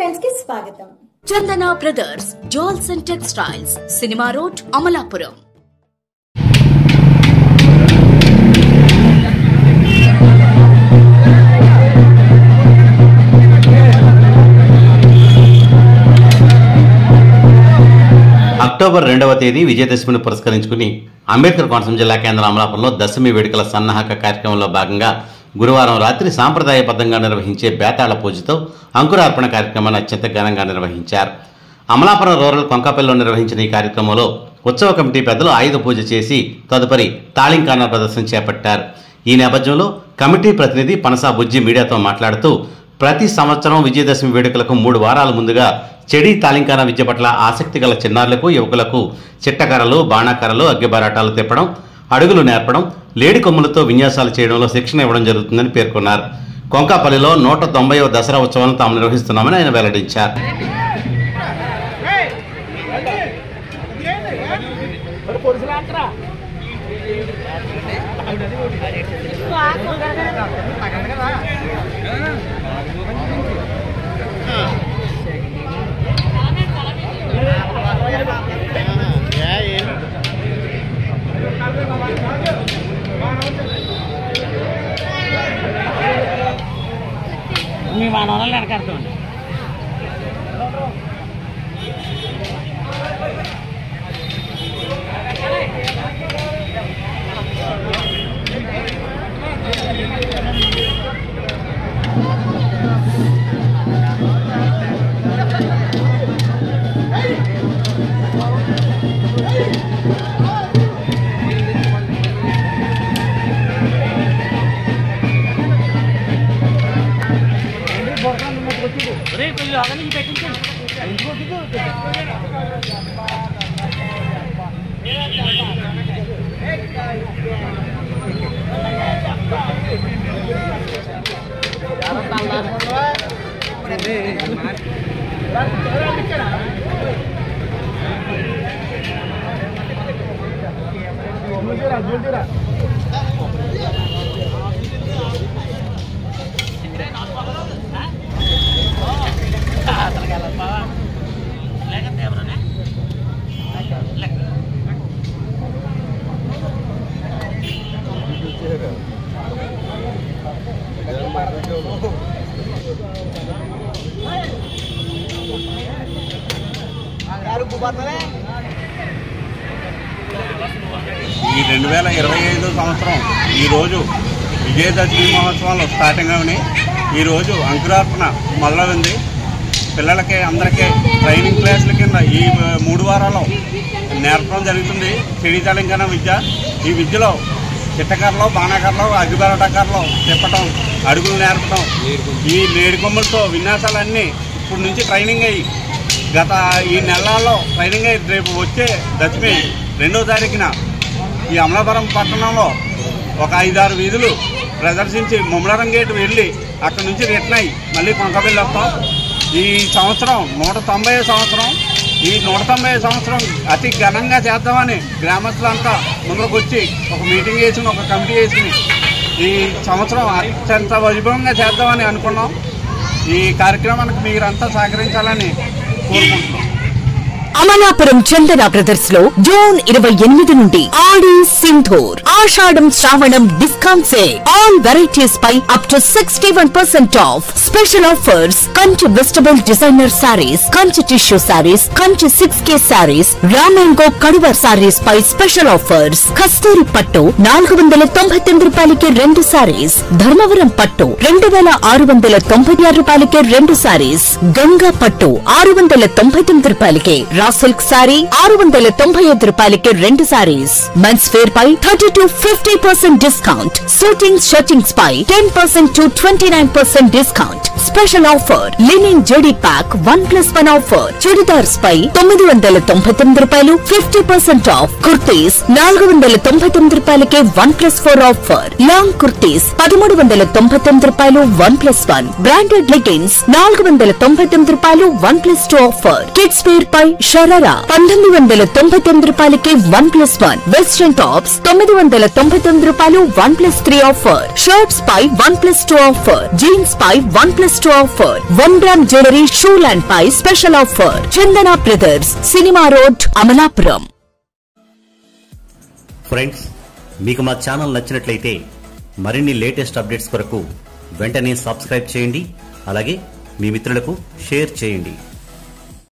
Friends కి స్వాగతం. Chandana brothers jewels and textiles, cinema road, Amalapuram. October 2వ తేదీ విజయదశమిని పురస్కరించుకుని అంబేద్కర్ కోనసీమ జిల్లా కేంద్రం అమలాపురంలో దశమి వేడుకల సన్నాహక కార్యక్రమంలో భాగంగా గురువారం రాత్రి సాంప్రదాయబద్ధంగా నిర్వహించే బేతాళ పూజతో అంకురార్పణ కార్యక్రమాన్ని అత్యంత ఘనంగా నిర్వహించారు. అమలాపురం రూరల్ కొంకాపల్లిలో నిర్వహించిన ఈ కార్యక్రమంలో ఉత్సవ కమిటీ పెద్దలు ఆయుధ పూజ చేసి తదుపరి తాళింకాన ప్రదర్శన చేపట్టారు. ఈ నేపథ్యంలో కమిటీ ప్రతినిధి పనసా బుజ్జి మీడియాతో మాట్లాడుతూ ప్రతి సంవత్సరం విజయదశమి వేడుకలకు 3 వారాల ముందుగా చెడి తాళింకాన విద్య పట్ల ఆసక్తి గల చిన్నారులకు, యువకులకు చిట్టకర్రలు, బాణాకర్రలు, అగ్గిబారాటాలు తిప్పడం, అడుగులు నేర్పడం, లేడి కొమ్ములతో విన్యాసాలు చేయడంలో శిక్షణ ఇవ్వడం జరుగుతుందని పేర్కొన్నారు. కొంకాపల్లిలో 190వ దసరా ఉత్సవాలను తాము నిర్వహిస్తున్నామని ఆయన వెల్లడించారు. మీ మానవాళ్ళు వెనకాడుతుంది. ఈ 2025 సంవత్సరం ఈరోజు విజయదశమి మహోత్సవాలు స్టార్టింగ్ అవునాయి. ఈరోజు అంకురార్పణ మొదలైంది. పిల్లలకి అందరికీ ట్రైనింగ్ క్లాసుల కింద ఈ 3 వారాలు నేర్పడం జరుగుతుంది. చెడి తాళింకాన విద్య. ఈ విద్యలో చిట్టకర్రలు, బాణాకర్రలు, అగ్గిబారాటకర్రలు తిప్పటం, అడుగులు నేర్పడం, ఈ లేడి కొమ్ములతో విన్యాసాలన్నీ ఇప్పుడు నుంచి ట్రైనింగ్ అయ్యి గత ఈ నెలల్లో ట్రైనింగ్ అయ్యి రేపు వచ్చే దశమి 2వ తారీఖున ఈ అమలాపురం పట్టణంలో ఒక 5-6 వీధులు ప్రదర్శించి ముమ్మలరం గేటు వెళ్ళి అక్కడి నుంచి రిటర్న్ అయ్యి మళ్ళీ కొంకపల్లి వస్తాం. ఈ సంవత్సరం 190వ సంవత్సరం. ఈ 190వ సంవత్సరం అతి ఘనంగా చేద్దామని గ్రామస్తులంతా ముందుకు వచ్చి ఒక మీటింగ్ వేసుకుని, ఒక కమిటీ వేసుకుని ఈ సంవత్సరం అత్యంత వైభవంగా చేద్దామని అనుకున్నాం. ఈ కార్యక్రమానికి మీరంతా సహకరించాలని కోరుకుంటున్నాం. అమలాపురం చందన బ్రదర్స్ లో జూన్ 28 నుండి Aadi Sindhoor Ashadham Shravanam discount sale. All varieties పై up to 61% off. Special offers: Kanchi vegetable designer saris, Kanchi tissue saris, Kanchi 6K saris, రామాంగో కడువర్ సారీస్ పై స్పెషల్ ఆఫర్స్. కస్తూరి పట్టు 499 రూపాయలకి 2 సారీస్. ధర్మవరం పట్టు 2696 రూపాయలకి 2 సారీస్. గంగా పట్టు 699 రూపాయలకి. సిల్క్ సారీ 695 రూపాయలకి 2 సారీస్. మెన్స్ వేర్ పై 30 to 50% డిస్కౌంట్. సూటింగ్స్, షర్టింగ్స్ పై 10% to 29% discount. Special offer linen జెడీ ప్యాక్ 1+1 ఆఫర్. చుడిదార్స్ పై 999 రూపాయలు 50% ఆఫ్. కుర్తీస్ 499 రూపాయలకి 1+4 ఆఫర్. లాంగ్ కుర్తీస్ 1399 రూపాయలు 1+1. బ్రాండెడ్ లెగిన్స్ 499 రూపాయలు 1+2 ఆఫర్. కిడ్స్ వేర్ పై షరారా 1999 రూపాయలకి 1+1, వెస్ట్రన్ టాప్స్ 999 రూపాయలు 1+3 ఆఫర్, షర్ట్స్ పై 1+2 ఆఫర్, జీన్స్ పై 1+2 offer, 1 gram jewellery, shoe land పై special offer. Chandana brothers, cinema road, Amalapuram. Friends, మీకు మా ఛానల్ నచ్చినట్లయితే మరిన్ని లేటెస్ట్ అప్డేట్స్ కొరకు వెంటనే సబ్స్క్రైబ్ చేయండి. అలాగే మీ మిత్రులకు షేర్ చేయండి.